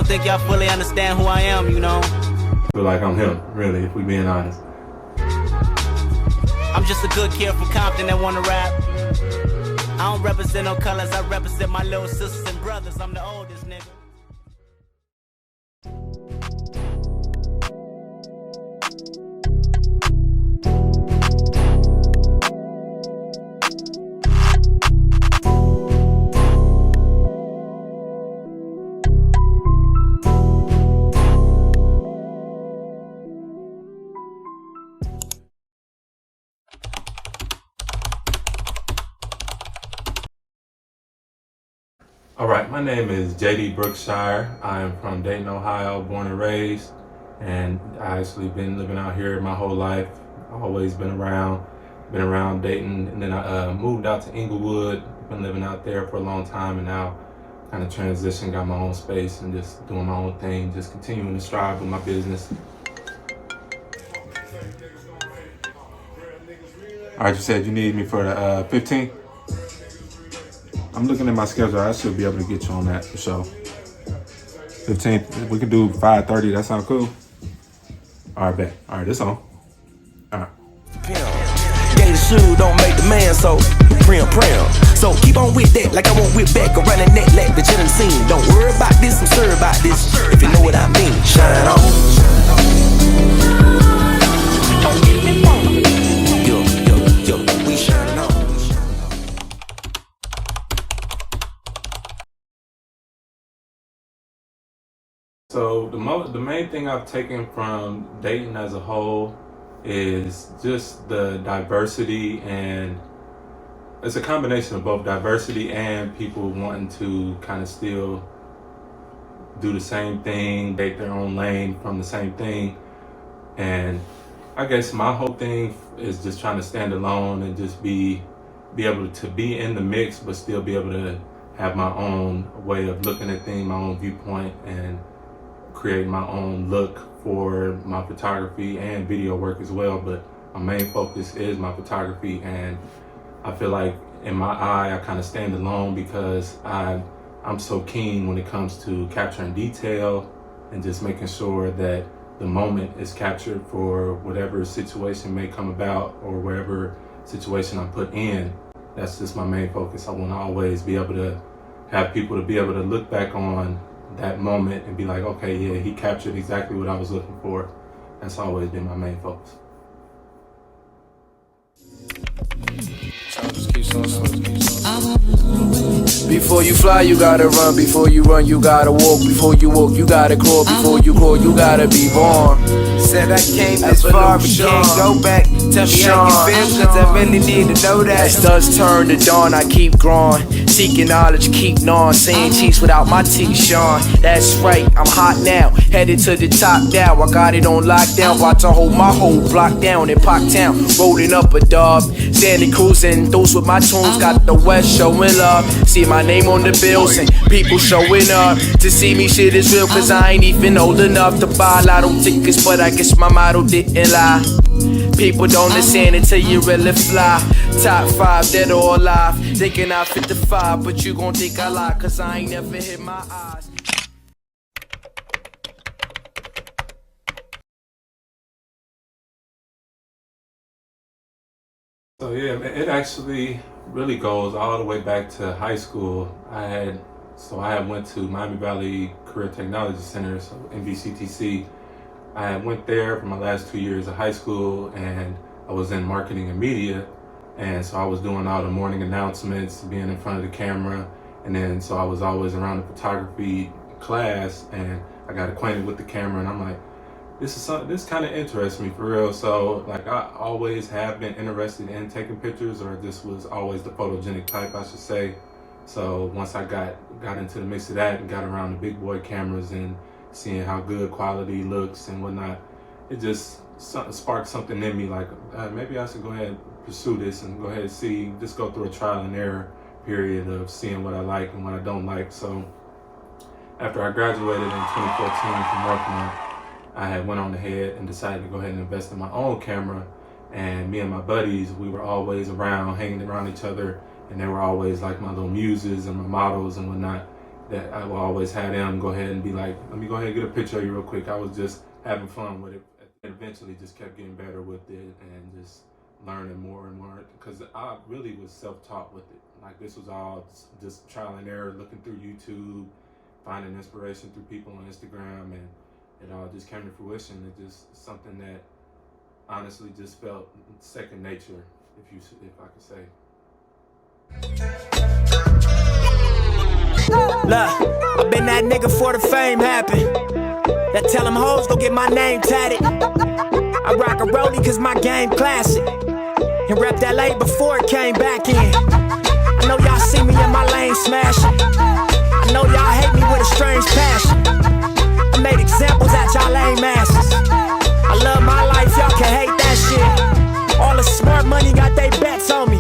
think y'all fully understand who I am, you know? I feel like I'm him, really, if we being honest. I'm just a good kid from Compton that wanna rap. I don't represent no colors, I represent my little sisters and brothers. I'm the oldest nigga. All right, my name is JD Brookshire. I am from Dayton, Ohio, born and raised, and I actually been living out here my whole life. Always been around Dayton, and then I moved out to Inglewood. Been living out there for a long time, and now kind of transitioned, got my own space, and just doing my own thing, just continuing to strive with my business. All right, you said you need me for the 15th? I'm looking at my schedule. I should be able to get you on that for sure. 15th, we could do 5:30. That sound cool? All right, bet. All right, this on. All right. Gator shoe don't make the man, so prim. So keep on with that, like I won't whip back or run a neck like the chillin' scene. Don't worry about this, I'm sure about this. If you know what I mean, shine on. Yo, we shine on. So the main thing I've taken from Dayton as a whole is just the diversity, and it's a combination of both diversity and people wanting to kind of still do the same thing, take their own lane from the same thing. And I guess my whole thing is just trying to stand alone and just be able to be in the mix, but still be able to have my own way of looking at things, my own viewpoint, and create my own look for my photography and video work as well. But my main focus is my photography, and I feel like in my eye I kind of stand alone because I'm so keen when it comes to capturing detail and just making sure that the moment is captured for whatever situation may come about or wherever situation I'm put in. That's just my main focus. I want to always be able to have people to be able to look back on that moment and be like, okay, yeah, he captured exactly what I was looking for. That's always been my main focus. Before you fly, you gotta run. Before you run, you gotta walk. Before you walk, you gotta crawl. Before you crawl, you gotta be born. Said I came this far, but can't go back. Tell me how you feel, cause I really need to know that. As dusk turn to dawn, I keep growing. Seeking knowledge, keep gnawing. Saying cheese without my teeth showing. That's right, I'm hot now. Headed to the top now. I got it on lockdown. About to hold my whole block down in Parktown. Rolling up a dub. Standing cruising. Those with my tunes got the West showing love. See my name on the bills and people showing up. To see me, shit is real, cause I ain't even old enough to buy lotto tickets. But I guess my motto didn't lie. People don't understand until you really fly. Top 5 dead or alive. Thinking I fit the 5, but you gon' think I lie, cause I ain't never hit my eyes. So yeah, it actually really goes all the way back to high school. I had went to Miami Valley Career Technology Center, so MVCTC. I went there for my last 2 years of high school, and I was in marketing and media. And so I was doing all the morning announcements, being in front of the camera. And then so I was always around the photography class, and I got acquainted with the camera, and I'm like, this kind of interests me for real. So like I always have been interested in taking pictures, or this was always the photogenic type, I should say. So once I got into the mix of that and got around the big boy cameras and seeing how good quality looks and whatnot, it just sparked something in me like maybe I should go ahead and pursue this and go ahead and see, just go through a trial and error period of seeing what I like and what I don't like. So after I graduated in 2014 from Northmont, I had went on ahead and decided to go ahead and invest in my own camera. And me and my buddies, we were always around, hanging around each other, and they were always like my little muses and my models and whatnot. that I will always have them go ahead and be like, let me go ahead and get a picture of you real quick. I was just having fun with it. And eventually just kept getting better with it and just learning more and more, because I really was self-taught with it. Like, this was all just trial and error, looking through YouTube, finding inspiration through people on Instagram, and it all just came to fruition. It just something that honestly just felt second nature, if I could say. Look, I've been that nigga for the fame happen. That tell them hoes go get my name tatted. I rock a rollie cause my game classic. And rep LA before it came back in. I know y'all see me in my lane smashing. I know y'all hate me with a strange passion. I made examples out y'all lame asses. I love my life, y'all can hate that shit. All the smart money got they bets on me.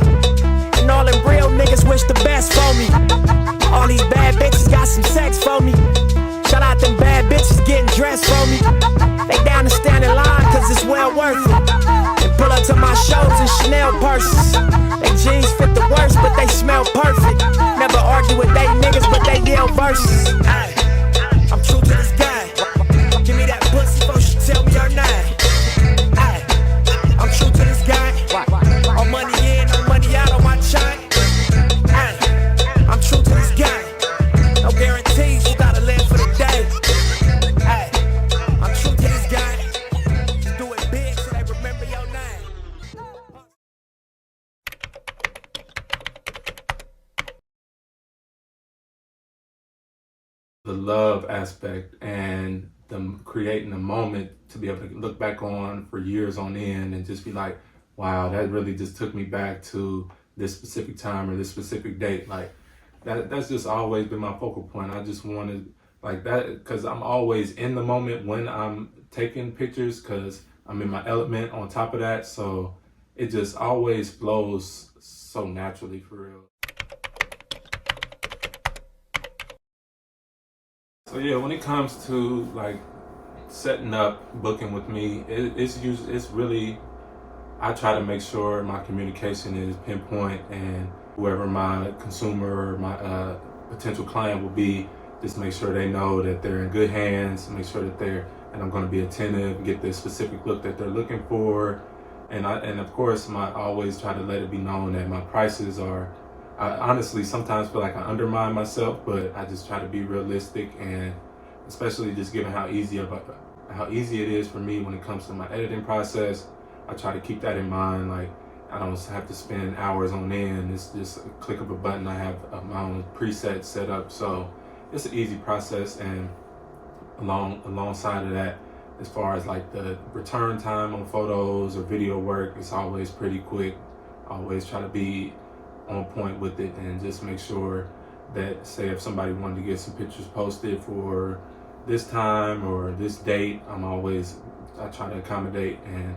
And all them real niggas wish the best for me. All these bad bitches got some sex for me. Shout out them bad bitches getting dressed for me. They down to stand in line cause it's well worth it. And pull up to my shows in Chanel purses. They jeans fit the worst but they smell perfect. Never argue with they niggas but they yell verses. Ay, I'm true to this guy. Give me that pussy before she tell me her name. Ay, I'm true to this guy. All money in, no money out on my chain. Ay, I'm true to this guy. No guarantees, you gotta live for the day. Ay, I'm true to this guy. Just do it big so they remember your name. The love aspect and them creating a moment to be able to look back on for years on end and just be like, wow, that really just took me back to this specific time or this specific date. Like, that's just always been my focal point. I just wanted like that because I'm always in the moment when I'm taking pictures because I'm in my element on top of that. So it just always flows so naturally, for real. So yeah, when it comes to like setting up booking with me, it's really, I try to make sure my communication is pinpoint, and whoever my consumer or my potential client will be, just make sure they know that they're in good hands, make sure that I'm going to be attentive, get the specific look that they're looking for. And of course, I always try to let it be known that my prices are, I honestly sometimes feel like I undermine myself, but I just try to be realistic, and especially just given how easy it is for me when it comes to my editing process. I try to keep that in mind. Like, I don't have to spend hours on end. It's just a click of a button. I have my own presets set up, so it's an easy process. And alongside of that, as far as like the return time on photos or video work, it's always pretty quick. I always try to be on point with it and just make sure that, say if somebody wanted to get some pictures posted for this time or this date, I try to accommodate. And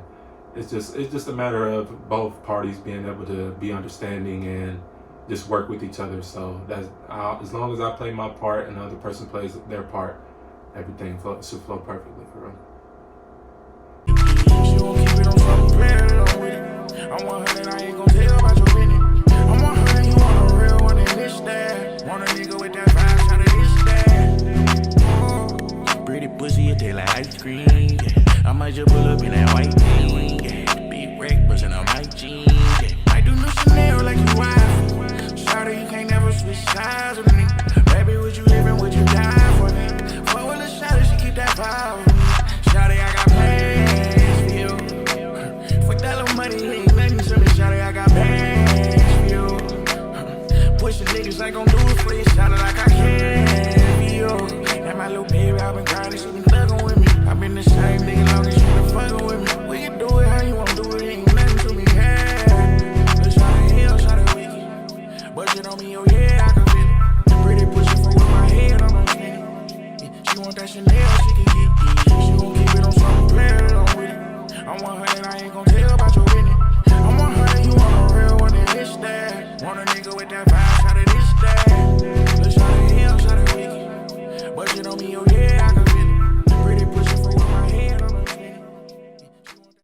it's just a matter of both parties being able to be understanding and just work with each other. So that's as long as I play my part and the other person plays their part, everything should flow perfectly, for real. She won't keep it on fucking playing along with it. I'm 100, I ain't gon' tell about your business. I'm 100, you want a real one and this that. Want a nigga with that vibe, try to dish that. Pretty pussy, it taste like ice cream. Yeah. I might just pull up in that white thing. Yeah. Big wreck, bustin' on my jeans. Yeah. Might do no Chanel like you wife. Shawty, you can't never switch sides with me. Baby, would you living with you?